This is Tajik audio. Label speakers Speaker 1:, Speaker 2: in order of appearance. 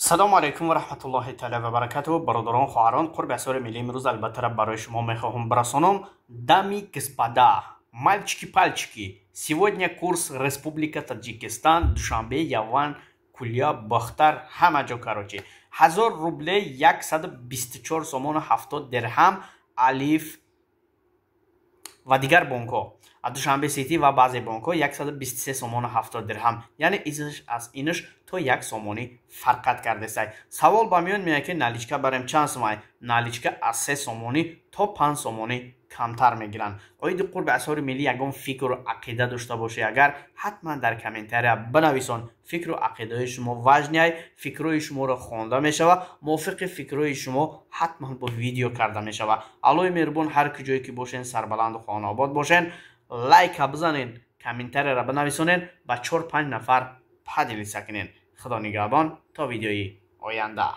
Speaker 1: سلام علیکم و رحمت الله تعالی و برکاته. برادران خواهران، قرب اسرار ملی امروز البته را برای شما میخواهم برسانم. Дамы, господа, мальчики, пальчики, сегодня курс Республика Таджикистан, Душанбе, Яван, Кулия, Бахтар, همه جا короче. 1000 рублей 124 сомон 70 درهم الف و دیگر بانک‌ها. دوشنبه سیتی و بعضی بانک‌ها 123 сомон 70 درهم. یعنی از اینش تو یک سومونی فرقت کرده است. سوال با میون میاد که نالیچکا برام چند سومای؟ نالیچکا از 3 سومونی تا 5 سومونی کمتر میگیرن. اوید قرب اسرار ملی یگان فکر و عقیده داشته باشه. اگر حتما در کامنت‌ها بنویسون فکر و عقیده شما وجنی، فکرای شما رو خوانده میشوه، موافق فکرای شما حتما با ویدیو کرده میشوه. الوی مهربون هر کجایی که باشین سربلند و خانه آباد باشین، لایک بزنین، کامنت‌ها را بنویسونین، با 4-5 نفر پدیلی سکنین. خدا نگهبان تا ویدیوی آینده.